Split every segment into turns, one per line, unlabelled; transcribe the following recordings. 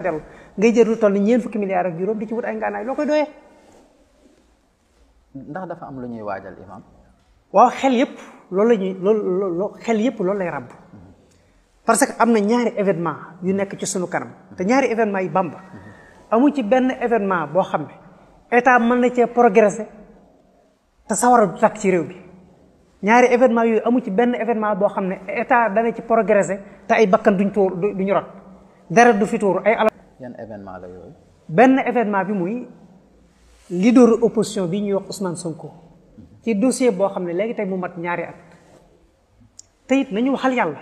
dellu ngay jël lu toll ni ñeent fukki milliards ak juróom di ci wut ay ngànnaay loo koy doyee.
ndax dafa am lu ñuy waajal imam.
waaw xel yëpp loolu la ñuy loolu xel yëpp loolu lay ràbb parce que am na ñaari événement yu nekk ci sunu kanam te ñaari événement yi Bamba amu ci benn événement boo xam ne état mën na cee progresser te sawara du tàkk ci réew bi ñaari événement yooyu amu ci benn événement boo xam ne état dana ci progresser te ay bakkan duñu rot dara du fi tuur ay alal.
yan événement la yooyu.
benn événement bi muy leader opposition bi ñuy wax Ousmane Sonko ci dossier boo xam ne léegi tey mu mat ñaari at te it nañu waxal yàlla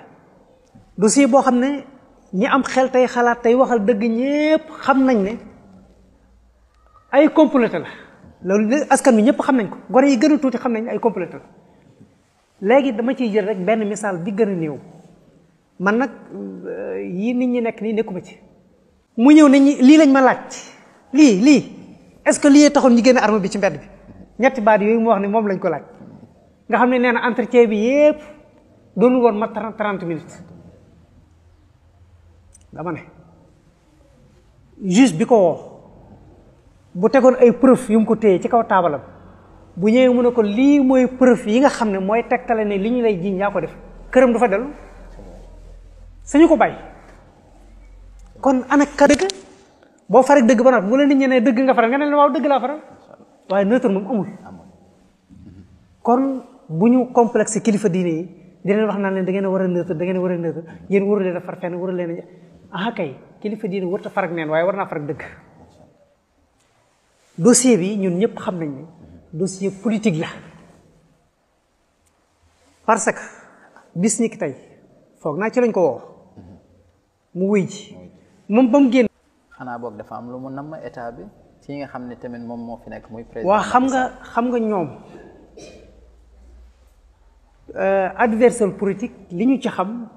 dossier boo xam ne ñi am xel tey xalaat tey waxal dëgg ñépp xam nañ ne ay comploté la loolu askan wi ñëpp xam nañ ko gone yi gën a tuuti xam nañ ay comploté la léegi dama ciy jël rek benn misaal bi gën a néew man nag yi nit ñi nekk nii nekkuma ci mu ñëw ne ñi lii lañ ma laaj lii est-ce que lii taxoon ñu génn arme bi ci mbedd bi ñetti baat yooyu mu wax ne moom lañ ko laaj nga xam ne nee na entretien bi yépp doonul woon ma 30 minutes dama ne juge bi ko woo bu tegoon ay preuve yu mu ko téye ci kaw taabalam bu ñëwee mu ne ko lii mooy preuve yi nga xam ne mooy tegtale ne li ñu lay jiiñ yaa ko def këram du fa dellu sañu ko bàyyi kon ana ka dëgg boo farek dëgg ba noppi bu la nit ñi ne dëgg nga faral nga ne waaw dëgg laa faral waaye neutre moom amul kon bu ñu complexe kilifa diine yi di leen wax naan leen da ngeen a war a neutre da ngeen a war a neutre yéen waru leen a far fenn waru leen a kay kilifa diine warut a farak neen waaye war naa farak dëgg dossier bi ñun ñëpp xam nañ ne dossier politique la parce que bis ni ki tey foog naa ci lañ ko woo mu wuy ji moom ba mu génn.
xanaa boog dafa am lu mu namm état bi ci nga xam ne tamit moom moo fi nekk muy président.
waaw xam nga ñoom adversaire politique li ñu ci xam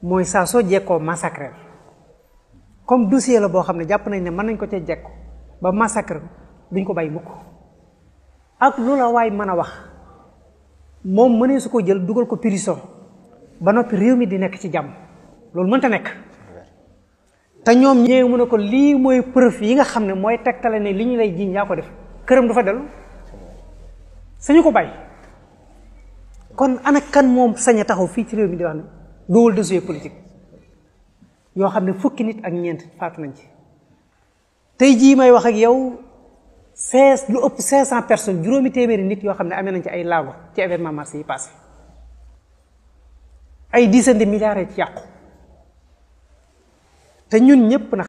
mooy saa soo jekkoo massacre comme dossier la boo xam ne jàpp nañ ne mën nañ ko cee jekko ba massacre duñ ko bàyyi mukk ak lu la waay mën a wax moom mënee su ko jël dugal ko prison ba noppi réew mi di nekk ci jàmm loolu mënta nekk te ñoom ñëwee mu ne ko lii mooy preuve yi nga xam ne mooy tegtale ne li ñu lay jiiñ yaa ko def këram du fa dellu sañu ko bàyyi kon ana kan moom sañ a taxaw fii ci réew mi di wax ne duwul dossier politique yoo xam ne fukki nit ak ñeent faatu nañ ci tey jii may wax ak yow lu ëpp 500 personnes juróomi téeméeri nit yoo xam ne amee nañ ci ay laago ci événement mars yi passé ay dizaine de milliards ci yàqu te ñun ñëpp nag